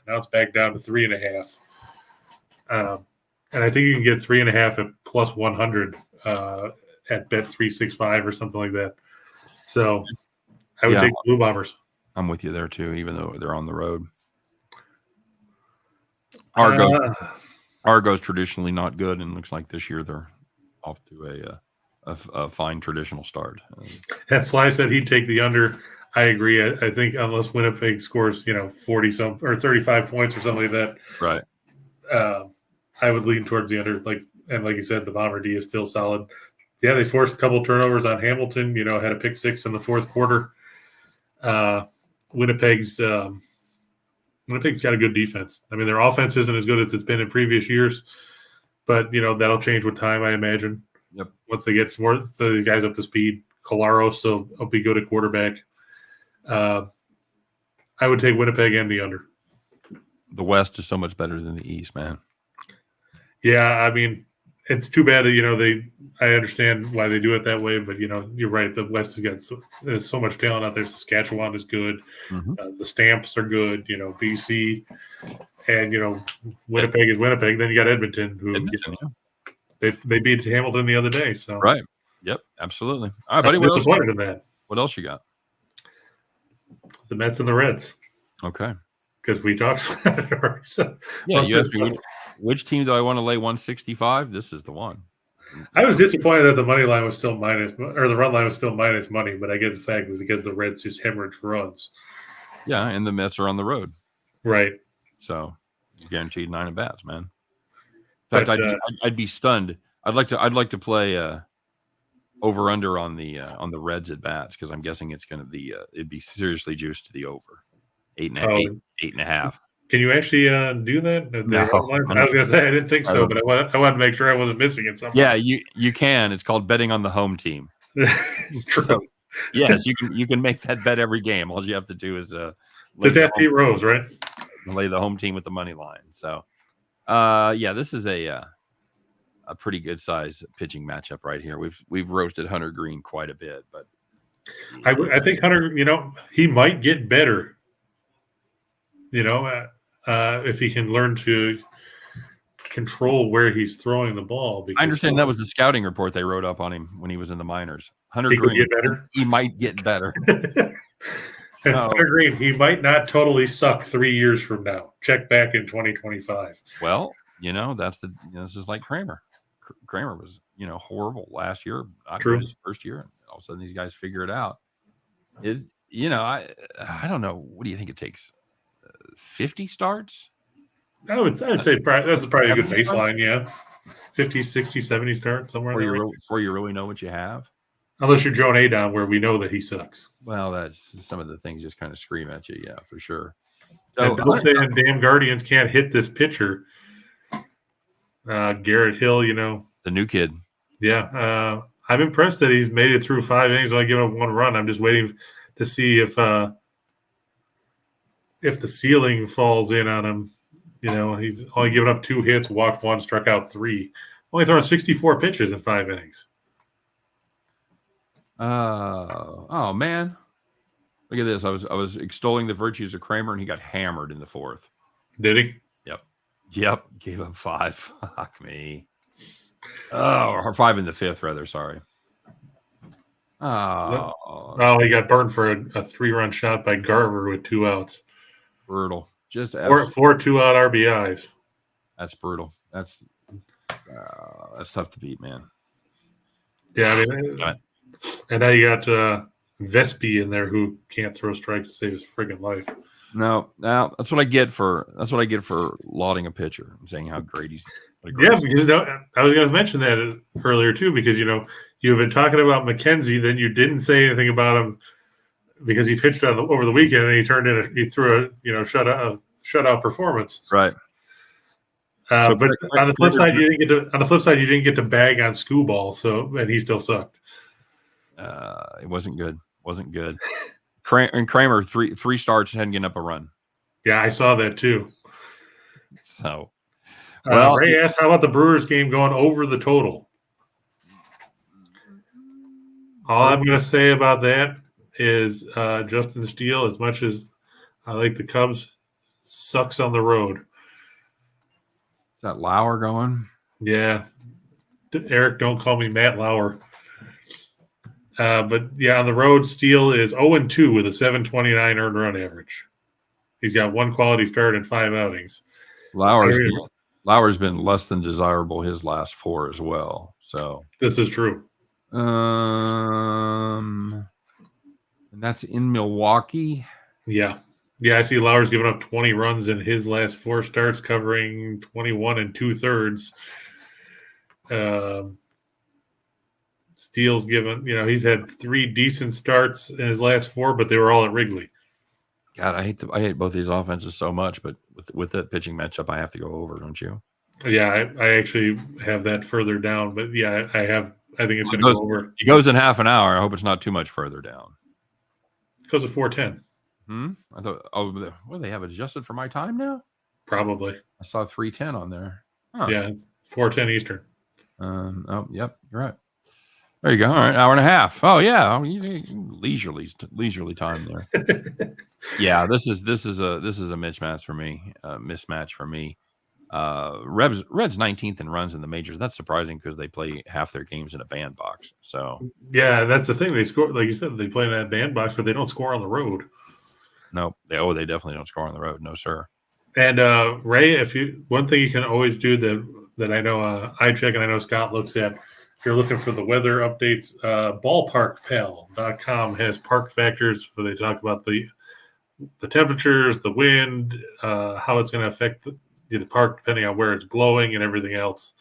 now it's back down to 3.5. And I think you can get 3.5 at plus 100 at Bet365 or something like that. So I would Yeah. take the Blue Bombers. I'm with you there too, even though they're on the road. Argo's traditionally not good, and looks like this year they're off to a fine traditional start. And Sly said he'd take the under. I agree. I think unless Winnipeg scores, 40 some or 35 points or something like that, Right. I would lean towards the under. Like you said, the Bomber D is still solid. Yeah, they forced a couple turnovers on Hamilton. Had a pick six in the fourth quarter. Winnipeg's got a good defense. I mean, their offense isn't as good as it's been in previous years, but that'll change with time, I imagine. Yep. Once they get some more the guys up to speed, Kolaros will be good at quarterback. I would take Winnipeg and the under. The West is so much better than the East, man. Yeah, I mean, it's too bad that I understand why they do it that way, but you're right. The West has got there's so much talent out there. Saskatchewan is good. Mm-hmm. The Stamps are good. BC, and Winnipeg is Winnipeg. Then you got Edmonton, who they beat Hamilton the other day. So right. Yep. Absolutely. All right, buddy. What else you got? The Mets and the Reds. Okay. Because we talked about it already. So yeah, you asked me which team do I want to lay 165? This is the one. I was disappointed that the money line was still minus, or the run line was still minus money, but I get the fact that because the Reds just hemorrhage runs. Yeah, and the Mets are on the road. Right. So guaranteed 9 at bats, man. In fact, I'd be stunned. I'd like to play over under on the Reds at bats, because I'm guessing it's going to be it'd be seriously juiced to the over 8.5. Can you actually do that? No, I was going to say I didn't think so, but I wanted to make sure I wasn't missing it somewhere. Yeah, you can. It's called betting on the home team. True. So, yes, you can make that bet every game. All you have to do is just have Pete Rose, right? Lay the home team with the money line. So, this is a pretty good size pitching matchup right here. We've roasted Hunter Green quite a bit, but I think Hunter, he might get better. If he can learn to control where he's throwing the ball. I understand that was the scouting report they wrote up on him when he was in the minors. Hunter he Green, get better. He might get better. So, Hunter Green, he might not totally suck 3 years from now. Check back in 2025. Well, that's this is like Kramer. Kramer was, horrible last year. Not True. Good his first year. And all of a sudden, these guys figure it out. I don't know. What do you think it takes? 50 starts? I would say that's probably a good baseline. Yeah, 50, 60, 70 starts somewhere before you really know what you have. Unless you're Joan Adon, where we know that he sucks. Well, that's some of the things just kind of scream at you. Yeah, for sure. And Bill saying damn Guardians can't hit this pitcher. Garrett Hill, the new kid. Yeah, I'm impressed that he's made it through 5 innings. Only given up 1 run. I'm just waiting to see if the ceiling falls in on him. He's only given up 2 hits, walked 1, struck out 3. Only thrown 64 pitches in 5 innings. Oh man, look at this. I was extolling the virtues of Kramer, and he got hammered in the 4th. Did he? Yep. Gave up 5. Fuck me. Or 5 in the 5th, rather. Sorry. Oh, he got burned for a 3-run shot by Garver with 2 outs. Brutal. Just 4 2-out RBIs. That's brutal. That's tough to beat, man. Yeah, I mean, and now you got Vespi in there who can't throw strikes to save his friggin' life. No, that's what I get for lauding a pitcher. I'm saying how great he's. Yeah, because I was going to mention that earlier too, because you've been talking about McKenzie, then you didn't say anything about him because he pitched over the weekend and he threw a shutout performance. Right. But on the flip side, you didn't get to bag on Skubal, and he still sucked. It wasn't good. And Kramer, three starts, hadn't given up a run. Yeah, I saw that too. So, Ray asked, how about the Brewers game going over the total? All I'm going to say about that is Justin Steele, as much as I like the Cubs, sucks on the road. Is that Lauer going? Yeah. Eric, don't call me Matt Lauer. But yeah, on the road, Steele is 0-2 with a 729 earned run average. He's got one quality start and 5 outings. Lauer's been less than desirable his last 4 as well. So this is true. And that's in Milwaukee. Yeah. I see Lauer's given up 20 runs in his last 4 starts, covering 21 2/3. Steele's given, he's had 3 decent starts in his last 4, but they were all at Wrigley. God, I hate both these offenses so much, but with that pitching matchup, I have to go over, don't you? Yeah, I actually have that further down, but yeah, I think it's going to go over. It goes in half an hour. I hope it's not too much further down. It goes to 410. I thought, they have adjusted for my time now? Probably. I saw 310 on there. Huh. Yeah, it's 410 Eastern. Yep, you're right. There you go. All right, hour and a half. Oh yeah, leisurely time there. Yeah, this is a mismatch for me. Mismatch for me. Reds 19th in runs in the majors. That's surprising because they play half their games in a bandbox. So yeah, that's the thing. They score, like you said, they play in that bandbox, but they don't score on the road. No, they definitely don't score on the road. No, sir. And Ray, one thing you can always do that I know I check and I know Scott looks at. If you're looking for the weather updates, ballparkpal.com has park factors where they talk about the temperatures, the wind, how it's going to affect the park depending on where it's blowing and everything else.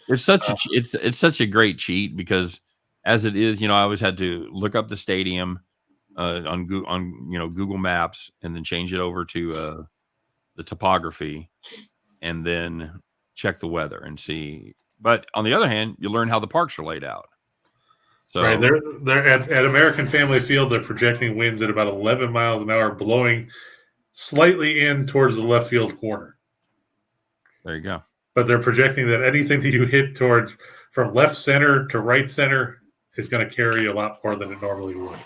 It's such a great cheat because as it is, I always had to look up the stadium on Google Maps and then change it over to the topography and then check the weather and see. But on the other hand, you learn how the parks are laid out. So right, they're at American Family Field. They're projecting winds at about 11 miles an hour, blowing slightly in towards the left field corner. There you go. But they're projecting that anything that you hit towards from left center to right center is going to carry a lot more than it normally would.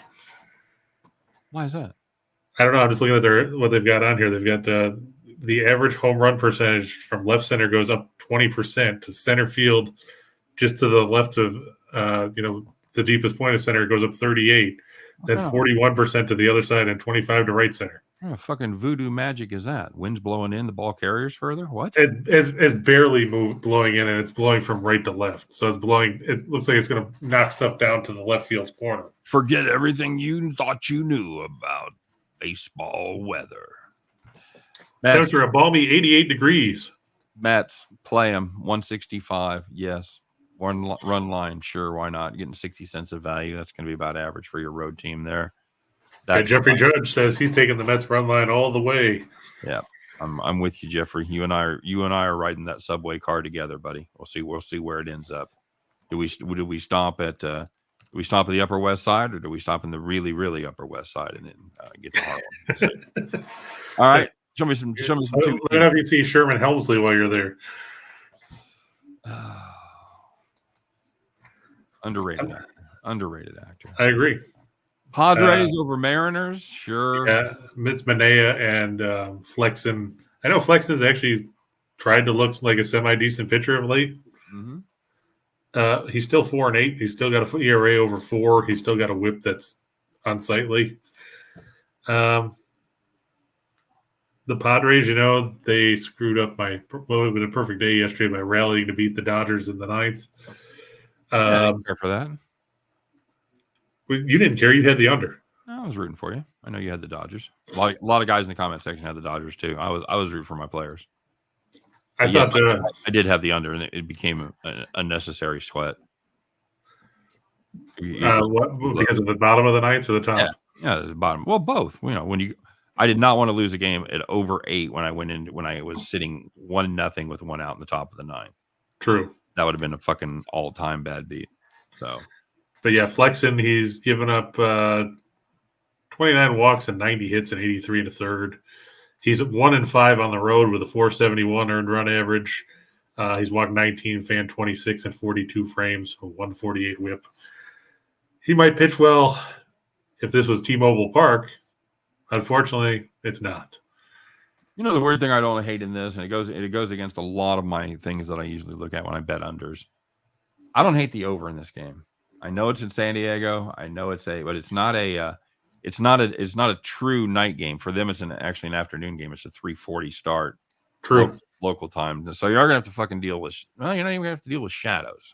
Why is that? I don't know. I'm just looking at what they've got on here. They've got the average home run percentage from left center goes up 20% to center field, just to the left of the deepest point of center goes up 38, then 41% to the other side and 25 to right center. What kind of fucking voodoo magic is that? Wind's blowing in, the ball carries further? What? It's barely blowing in, and it's blowing from right to left. So it's blowing. It looks like it's going to knock stuff down to the left field corner. Forget everything you thought you knew about baseball weather. Temperature a balmy 88 degrees. Mets, play them. 165, yes. One run line, sure, why not? Getting 60 cents of value. That's going to be about average for your road team there. Jeffrey Judge says he's taking the Mets run line all the way. Yeah, I'm with you, Jeffrey. You and I are riding that subway car together, buddy. We'll see where it ends up. Do we stomp at the Upper West Side, or do we stop in the really, really Upper West Side and then get to Harlem? All right, show me some. Let me know if you see Sherman Helmsley while you're there. Underrated actor. I agree. Padres over Mariners, sure. Yeah, Mitz Manea and Flexen. I know Flexen's actually tried to look like a semi-decent pitcher of late. Mm-hmm. He's still 4-8. He's still got a ERA over 4. He's still got a whip that's unsightly. The Padres, they screwed up it would have been a perfect day yesterday by rallying to beat the Dodgers in the 9th. I didn't care for that. You didn't care. You had the under. I was rooting for you. I know you had the Dodgers. A lot of guys in the comment section had the Dodgers too. I was rooting for my players. I did have the under, and it became an unnecessary sweat. Because of the bottom of the 9th or the top? Yeah, the bottom. Well, both. I did not want to lose a game at over 8 when I was sitting 1-0 with 1 out in the top of the 9th. True. That would have been a fucking all-time bad beat. So. But yeah, Flexen, he's given up 29 walks and 90 hits and 83 1/3. He's 1-5 on the road with a 471 earned run average. He's walked 19, fan 26 and 42 frames, a 148 whip. He might pitch well if this was T-Mobile Park. Unfortunately, it's not. The weird thing I don't hate in this, and it goes against a lot of my things that I usually look at when I bet unders. I don't hate the over in this game. I know it's in San Diego. I know but it's not a true night game for them. It's actually an afternoon game. It's a 3:40 start. True. Local time. So you are gonna have to fucking deal with. Well, you're not even gonna have to deal with shadows.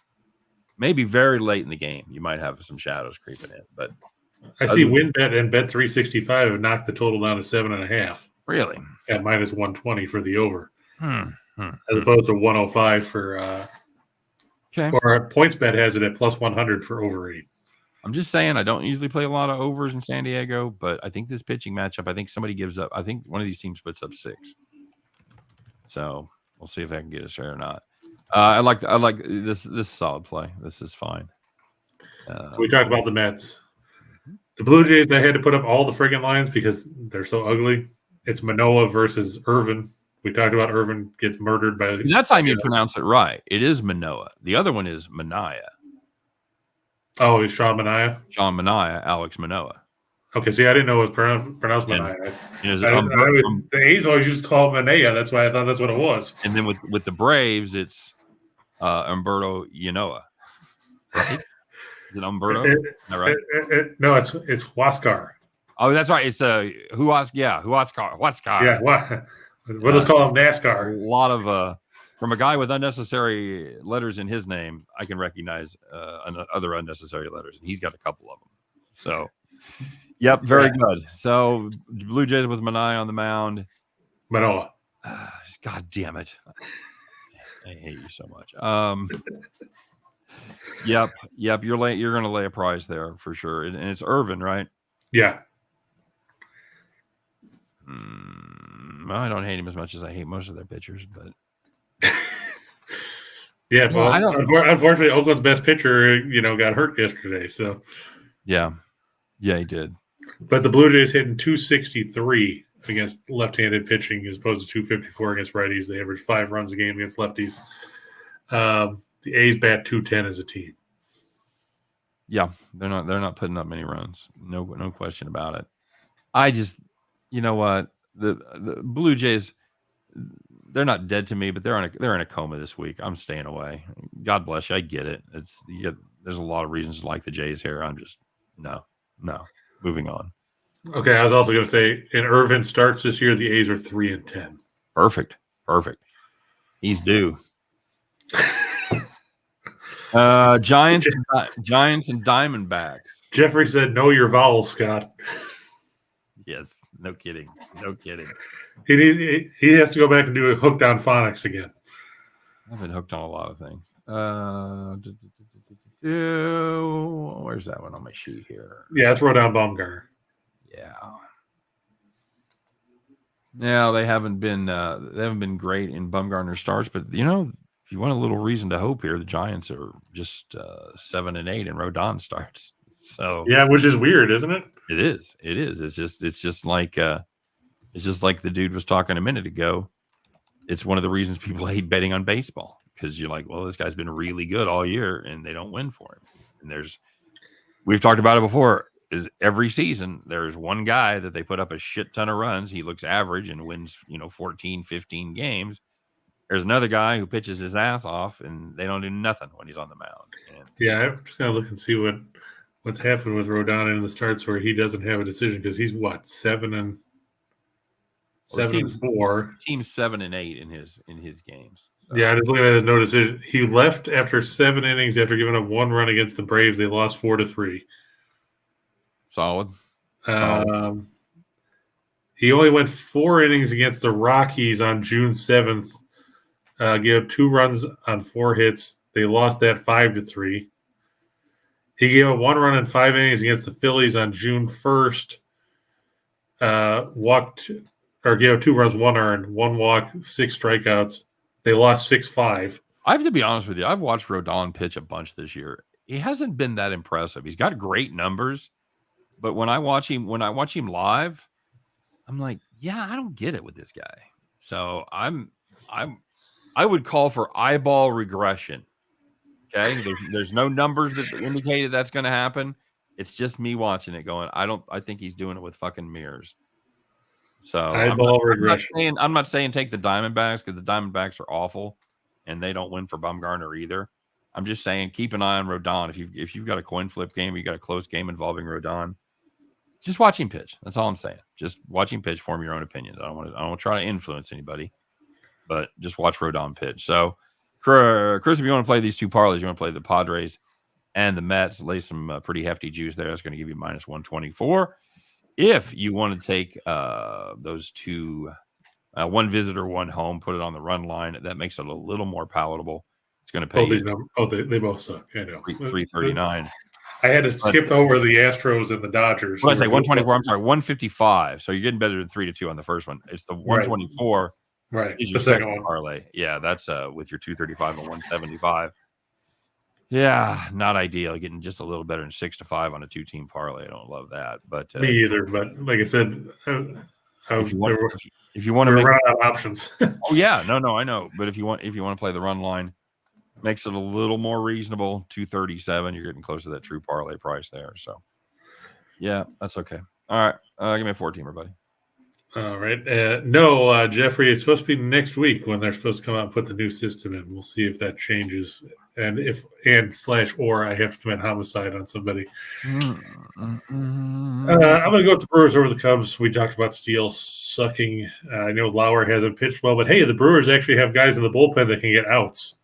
Maybe very late in the game, you might have some shadows creeping in. But I see WinBet and Bet365 have knocked the total down to 7.5. Really? At -120 for the over, as opposed to 105 for. Okay. Or PointsBet has it at +100 for over 8. I'm just saying, I don't usually play a lot of overs in San Diego, but I think this pitching matchup, I think somebody gives up. I think one of these teams puts up 6. So we'll see if I can get us there or not. I like this. This is a solid play. This is fine. We talked about the Mets. The Blue Jays, I had to put up all the friggin' lines because they're so ugly. It's Manoah versus Irvin. We talked about Irvin gets murdered by. That time you pronounce it right. It is Manoah. The other one is Manaea. Oh, it's Sean Manaea? Sean Manaea, Alex Manoah. Okay, see, I didn't know it was pronounced Manaea. The A's always used to call it Manaea. That's why I thought that's what it was. And then with the Braves, it's Humberto Yanoa. Right? Is it Humberto? Right? No, it's Huascar. Oh, that's right. It's Huascar. Yeah, what let's call him NASCAR. A lot of from a guy with unnecessary letters in his name, I can recognize other unnecessary letters, and he's got a couple of them. So, yep, very good. So, Blue Jays with Manaea on the mound. Manoah. God damn it! I hate you so much. Yep. You're going to lay a prize there for sure, and it's Irvin, right? Yeah. Well, I don't hate him as much as I hate most of their pitchers, but yeah. Well, unfortunately, Oakland's best pitcher, got hurt yesterday. So yeah, he did. But the Blue Jays hitting 263 against left-handed pitching as opposed to 254 against righties. They average 5 runs a game against lefties. The A's bat 210 as a team. Yeah, they're not putting up many runs. No question about it. I just, you know what, the Blue Jays, they're not dead to me, but they're in a coma this week. I'm staying away. God bless you. I get it. There's a lot of reasons to like the Jays here. I'm just no. Moving on. Okay, I was also going to say, in Irvin starts this year, the A's are 3-10. Perfect. He's due. Giants and Diamondbacks. Jeffrey said, "Know your vowels, Scott." Yes, no kidding. He has to go back and do a hooked on phonics again. I've been hooked on a lot of things. Where's that one on my sheet here? Yeah, it's Rodon Baumgartner. Yeah, they haven't been great in Baumgartner starts, but if you want a little reason to hope here, the Giants are just 7-8 in Rodon starts. So yeah, which is weird, isn't it? It is. It's just like the dude was talking a minute ago. It's one of the reasons people hate betting on baseball, because you're like, well, this guy's been really good all year and they don't win for him. And we've talked about it before, is every season there's one guy that they put up a shit ton of runs. He looks average and wins, 14, 15 games. There's another guy who pitches his ass off and they don't do nothing when he's on the mound. Yeah, I'm just going to look and see what's happened with Rodon in the starts where he doesn't have a decision, because he's 7-4. Team's 7-8 in his games. So. Yeah, I just looking at his no decision. He left after 7 innings after giving up 1 run against the Braves. They lost 4-3. Solid. He only went 4 innings against the Rockies on June 7th. Gave up 2 runs on 4 hits. They lost that 5-3. He gave up 1 run in 5 innings against the Phillies on June 1st. Gave up 2 runs, 1 earned, 1 walk, 6 strikeouts. They lost 6-5. I have to be honest with you. I've watched Rodon pitch a bunch this year. He hasn't been that impressive. He's got great numbers, but when I watch him live, I'm like, yeah, I don't get it with this guy. So I would call for eyeball regression. Okay, there's no numbers that indicate that's going to happen. It's just me watching it, going, I think he's doing it with fucking mirrors. So I'm not saying take the Diamondbacks, because the Diamondbacks are awful and they don't win for Baumgartner either. I'm just saying, keep an eye on Rodon. If you've got a coin flip game, you got a close game involving Rodon, just watch him pitch. That's all I'm saying. Just watch him pitch, form your own opinions. I don't want to try to influence anybody, but just watch Rodon pitch. So, Chris, if you want to play these two parlays, you want to play the Padres and the Mets, lay some pretty hefty juice there. That's going to give you minus 124. If you want to take those two, one visitor, one home, put it on the run line, that makes it a little more palatable. It's going to pay they both suck. I know. 339. I had to skip over the Astros and the Dodgers. What did I say? 124. I'm sorry, 155. So you're getting better than 3-2 on the first one. It's the 124. Right. Is your second one parlay. Yeah, that's with your 235 and 175. Yeah, not ideal. Getting just a little better than 6-5 on a 2-team parlay. I don't love that, but me either. But like I said, if you want to make run out of options. Oh yeah, no, I know. But if you want to play the run line, makes it a little more reasonable. 237. You're getting close to that true parlay price there. So yeah, that's okay. All right, give me a 4-teamer, buddy. All right. No, Jeffrey, it's supposed to be next week when they're supposed to come out and put the new system in. We'll see if that changes. And or I have to commit homicide on somebody. I'm going to go with the Brewers over the Cubs. We talked about Steele sucking. I know Lauer hasn't pitched well, but hey, the Brewers actually have guys in the bullpen that can get outs.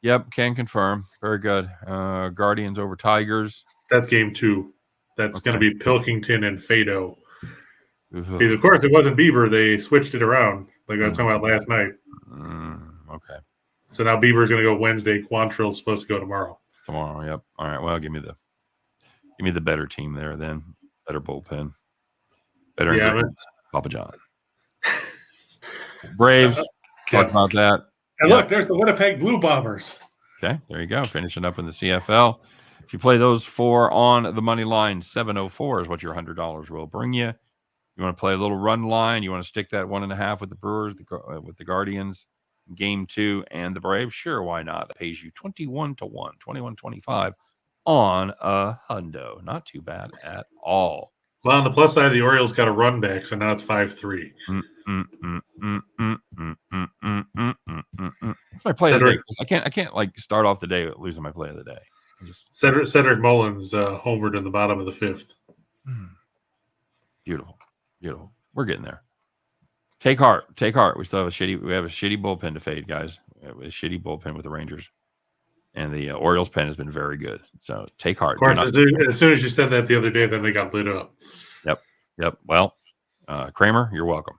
Yep, can confirm. Very good. Guardians over Tigers. That's game 2. That's going to be Pilkington and Fado. Because, of course, it wasn't Bieber. They switched it around, like I was talking about last night. Okay. So now Bieber's going to go Wednesday. Quantrill's supposed to go tomorrow. Yep. All right. Well, give me the better team there then. Better bullpen. Better Papa John. Braves. Talk about that. And look, there's the Winnipeg Blue Bombers. Okay, there you go. Finishing up in the CFL. If you play those 4 on the money line, 704 is what your $100 will bring you. You want to play a little run line. You want to stick that 1.5 with the Brewers, with the Guardians, game 2, and the Braves. Sure, why not? That pays you 21 to 1, 21.25 on a hundo. Not too bad at all. Well, on the plus side, the Orioles got a run back, so now it's 5-3. That's my play of the day. I can't like start off the day losing my play of the day. Cedric Mullins homered in the bottom of the 5th. Beautiful. We're getting there. Take heart. We still have a shitty bullpen to fade, guys. We have a shitty bullpen with the Rangers. And the Orioles pen has been very good. So take heart. Of course, as soon as you said that the other day, then they got lit up. Yep. Well, Kramer, you're welcome.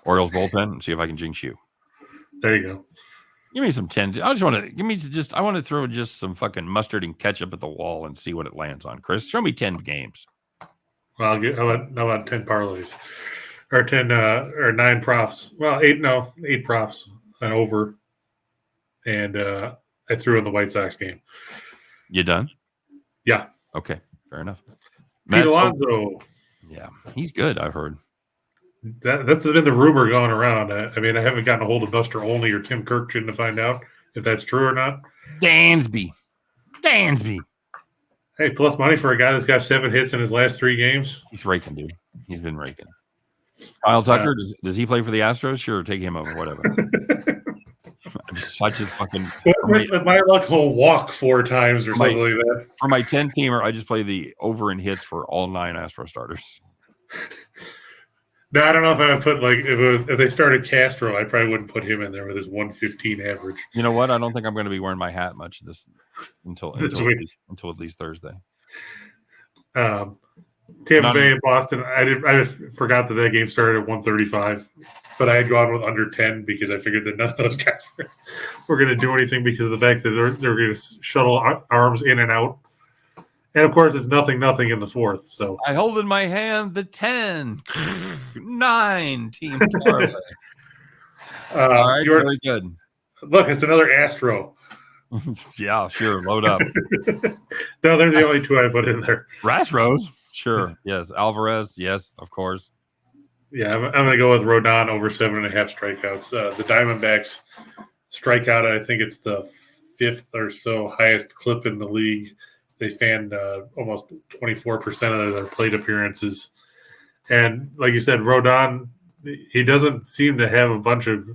Orioles bullpen, and see if I can jinx you. There you go. Give me some 10. I want to throw just some fucking mustard and ketchup at the wall and see what it lands on. Chris, show me 10 games. Well, how about 10 parlays? Or 10 or 9 props. Well, 8 props and over. And I threw in the White Sox game. You done? Yeah. Okay, fair enough. Pete Alonso. Yeah, he's good, I've heard. That's been the rumor going around. I mean, I haven't gotten a hold of Buster Olney or Tim Kirkchin to find out if that's true or not. Dansby. Hey, plus money for a guy that's got 7 hits in his last 3 games. He's raking, dude. He's been raking. Kyle Tucker, does he play for the Astros? Sure, take him over, whatever. I just fucking with my luck, he'll walk 4 times or something like that. For my 10-teamer, I just play the over in hits for all 9 Astro starters. No, I don't know if I would put if they started Castro, I probably wouldn't put him in there with his 115 average. You know what? I don't think I'm going to be wearing my hat much until at least Thursday. Tampa Bay and Boston. I just forgot that game started at 1:35, but I had gone with under 10 because I figured that none of those guys were going to do anything because of the fact that they're going to shuttle arms in and out. And, of course, it's 0-0 in the 4th. So I hold in my hand the 10, 9 team parlay. All right, very good. Look, it's another Astro. Yeah, sure. Load up. No, they're the only 2 I put in there. Astros, sure. Yes. Alvarez, yes, of course. Yeah, I'm going to go with Rodon over 7.5 strikeouts. The Diamondbacks strikeout, I think it's the 5th or so highest clip in the league. They fanned almost 24% of their plate appearances. And like you said, Rodon, he doesn't seem to have a bunch of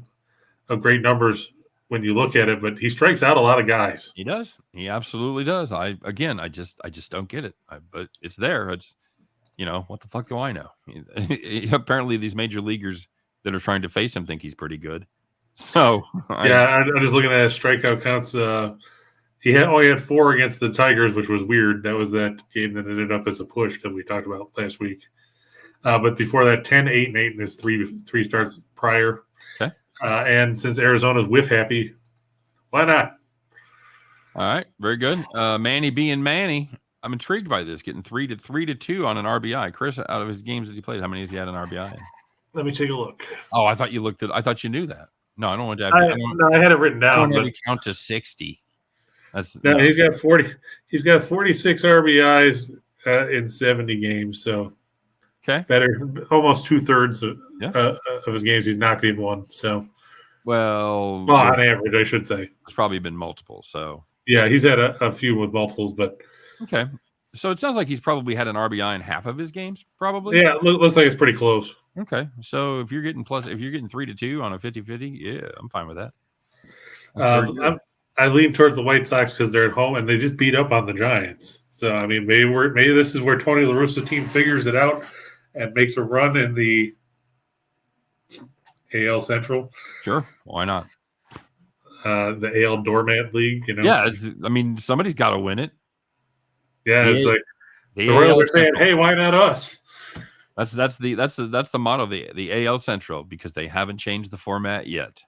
great numbers when you look at it, but he strikes out a lot of guys. He does. He absolutely does. I just don't get it. But it's there. It's what the fuck do I know? Apparently, these major leaguers that are trying to face him think he's pretty good. So I'm just looking at his strikeout counts. He only had 4 against the Tigers, which was weird. That was that game that ended up as a push that we talked about last week. But before that, 10, 8, and 8 in his three starts prior. Okay. And since Arizona's whiff happy, why not? All right, very good. Manny being Manny, I'm intrigued by this. Getting 3-2 on an RBI. Chris, out of his games that he played, how many has he had an RBI? Let me take a look. Oh, I thought you knew that. No, I don't want to. I had it written down. I don't have to count to 60. No, he's got 40. He's got 46 RBIs in 70 games. So better, almost 2/3 of his games he's knocked in one. So well, on average, I should say. It's probably been multiple. So yeah, he's had a few with multiples, but okay. So it sounds like he's probably had an RBI in half of his games, probably. Yeah, looks like it's pretty close. Okay, so if you're getting 3-2 on a 50-50, yeah, I'm fine with that. I lean towards the White Sox because they're at home and they just beat up on the Giants. So I mean, maybe this is where Tony La Russa's team figures it out and makes a run in the AL Central. Sure, why not? The AL Doormat League, Yeah, somebody's got to win it. Yeah, it's like the Royals are saying, "Hey, why not us?" That's the motto of the AL Central because they haven't changed the format yet.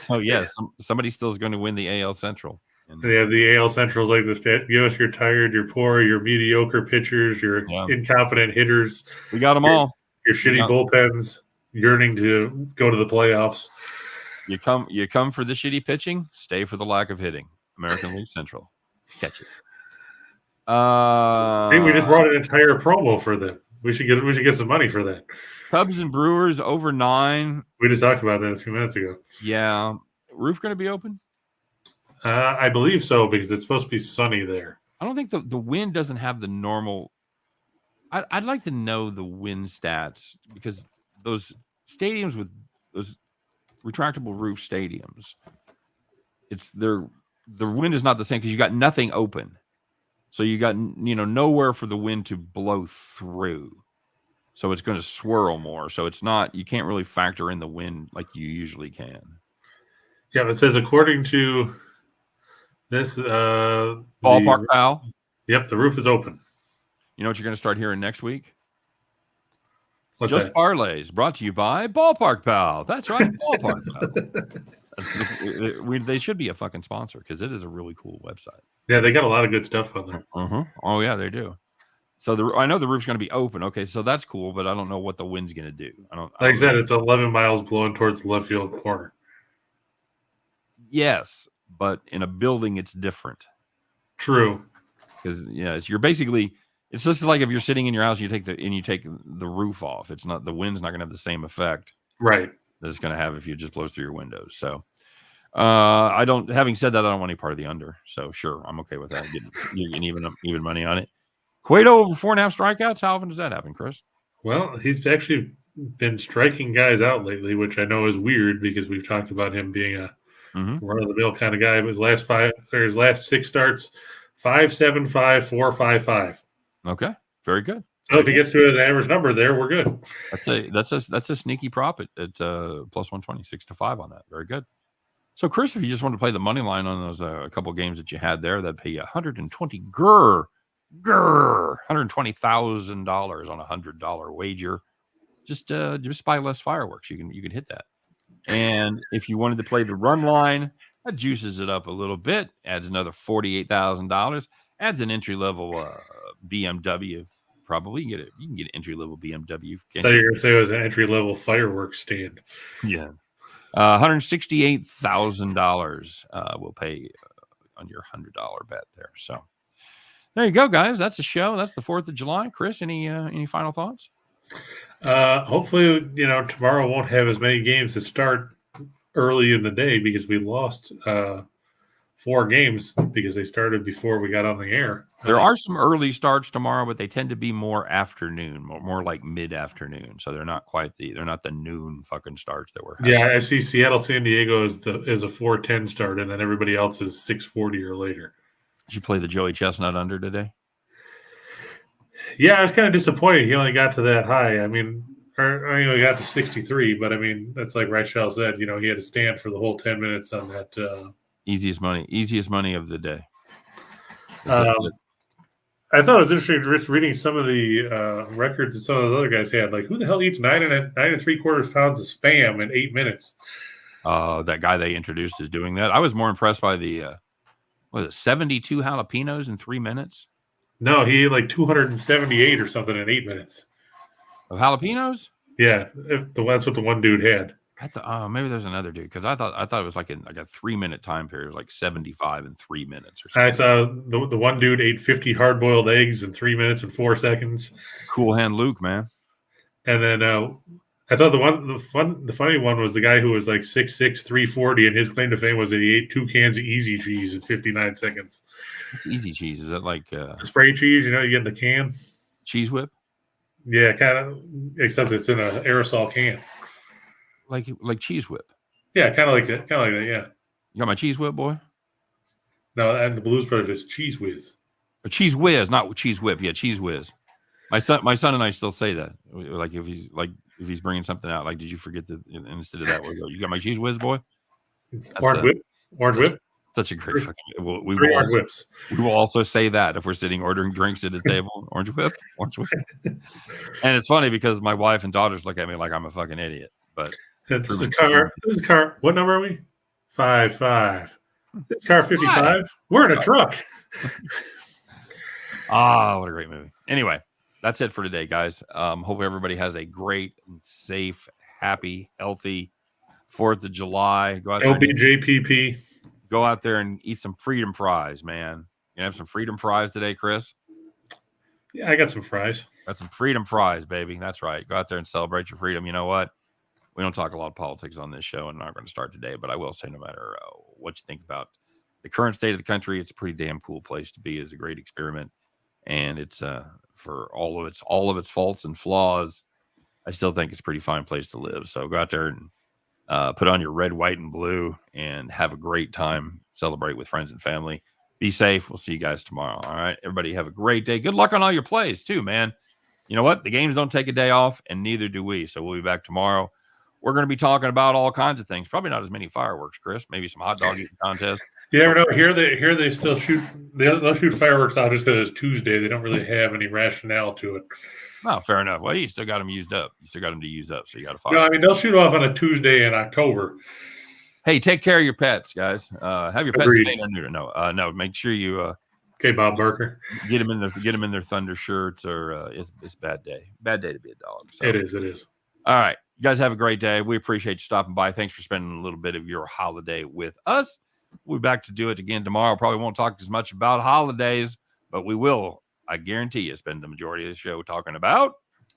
So yes, somebody still is going to win the AL Central. The AL Central is like this. Give us your tired, your poor, your mediocre pitchers, your incompetent hitters. We got them all. Your shitty bullpens yearning to go to the playoffs. You come for the shitty pitching, stay for the lack of hitting. American League Central, catch it. See, we just wrote an entire promo for them. We should get some money for that. Cubs and Brewers over 9. We just talked about that a few minutes ago. Yeah, roof going to be open? I believe so because it's supposed to be sunny there. I don't think the wind doesn't have the normal. I'd like to know the wind stats because those stadiums with those retractable roof stadiums, the wind is not the same because you got nothing open. So you got nowhere for the wind to blow through. So it's going to swirl more. So it's not, you can't really factor in the wind like you usually can. Yeah, it says according to this Ballpark Pal. Yep, the roof is open. You know what you're going to start hearing next week? What's Just that? Parlays, brought to you by Ballpark Pal. That's right, Ballpark Pal. They should be a fucking sponsor because it is a really cool website. Yeah, they got a lot of good stuff on there. Oh yeah, they do. So I know the roof's going to be open. Okay, so that's cool, but I don't know what the wind's going to do. Like I said, it's 11 miles blowing towards the left field corner. Yes, but in a building, it's different. True. Because you're basically. It's just like if you're sitting in your house and you take the roof off. It's not the wind's not going to have the same effect, right? That it's going to have if it just blows through your windows. So, I don't. Having said that, I don't want any part of the under. So sure, I'm okay with that. Getting even money on it. Cueto over 4.5 strikeouts. How often does that happen, Chris? Well, he's actually been striking guys out lately, which I know is weird because we've talked about him being a run-of-the-mill kind of guy. But his last 6 starts, 5.75, 4.55. Okay, very good. So if he gets to an average number there, we're good. That's a sneaky prop at plus 120, 6-5 on that. Very good. So Chris, if you just want to play the money line on those a couple games that you had there, that'd pay you $120,000 on a $100 wager. Just buy less fireworks. You can hit that. And if you wanted to play the run line, that juices it up a little bit, adds another $48,000, adds an entry level BMW. Probably you can get an entry level BMW. So you're gonna say it was an entry level fireworks stand? Yeah, $168,000 will pay on your $100 bet there. So there you go, guys. That's the show. That's the 4th of July. Chris, any final thoughts? Hopefully, tomorrow won't have as many games to start early in the day because we lost 4 games because they started before we got on the air. There are some early starts tomorrow, but they tend to be more afternoon, more like mid-afternoon. So they're not the noon fucking starts that we're having. Yeah, I see Seattle, San Diego is a 4:10 start, and then everybody else is 6:40 or later. Did you play the Joey Chestnut under today? Yeah, I was kind of disappointed. He only got to that high. I mean, he only got to 63, but I mean, that's like Reichel said. He had to stand for the whole 10 minutes on that. Easiest money of the day. I thought it was interesting just reading some of the records that some of those other guys had. Like, who the hell eats 9 3/4 pounds of Spam in 8 minutes? That guy they introduced is doing that. I was more impressed by the 72 jalapenos in 3 minutes? No, he ate like 278 or something in 8 minutes. Of jalapenos? Yeah, that's what the one dude had. I thought, maybe there's another dude because I thought it was like a 3-minute time period, it was like 75 in 3 minutes or something. I saw the one dude ate 50 hard-boiled eggs in 3 minutes and 4 seconds. Cool hand Luke, man. And then I thought the funny one was the guy who was like 6'6", 340, and his claim to fame was that he ate 2 cans of Easy Cheese in 59 seconds. What's Easy Cheese? Is that like spray cheese? You get in the can. Cheese whip? Yeah, kind of. Except it's in an aerosol can. Like Cheese Whip. Yeah, kind of like that. Yeah. You got my Cheese Whip, boy? No, and the Blues Brothers is Cheese Whiz. A Cheese Whiz, not Cheese Whip. Yeah, Cheese Whiz. My son and I still say that. Like if he's bringing something out, like, did you forget that? Instead of that, we go, you got my Cheese Whiz, boy? Orange Whip. Such a great fucking. We will also say that if we're sitting ordering drinks at a table. Orange Whip. And it's funny because my wife and daughters look at me like I'm a fucking idiot. But this is a car. What number are we? 5. This car 55. We're in a truck. What a great movie. Anyway, that's it for today, guys. Hope everybody has a great, safe, happy, healthy 4th of July. Go out there. LBJPP. Go out there and eat some freedom fries, man. You have some freedom fries today, Chris? Yeah, I got some fries. Got some freedom fries, baby. That's right. Go out there and celebrate your freedom. You know what? We don't talk a lot of politics on this show, and not going to start today, but I will say no matter what you think about the current state of the country, it's a pretty damn cool place to be. It's a great experiment, and it's for all of its faults and flaws, I still think it's a pretty fine place to live. So go out there and put on your red, white, and blue and have a great time. Celebrate with friends and family. Be safe. We'll see you guys tomorrow. All right, everybody have a great day. Good luck on all your plays too, man. You know what? The games don't take a day off, and neither do we. So we'll be back tomorrow. We're going to be talking about all kinds of things. Probably not as many fireworks, Chris. Maybe some hot dog eating contests. You never know. Here they still shoot. They'll shoot fireworks out just because it's Tuesday. They don't really have any rationale to it. No, fair enough. Well, you still got them used up. You still got them to use up, so you got to fire. No, I mean they'll shoot off on a Tuesday in October. Hey, take care of your pets, guys. Have your pets stay under. No. Make sure you. Okay, Bob Barker. Get them in their Thunder shirts, or it's a bad day. Bad day to be a dog. So. It is. All right. You guys have a great day. We appreciate you stopping by. Thanks for spending a little bit of your holiday with us. We'll be back to do it again tomorrow. Probably won't talk as much about holidays, but we will, I guarantee you, spend the majority of the show talking about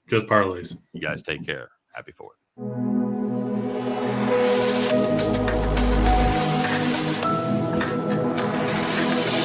just parlays. You guys take care. Happy 4th.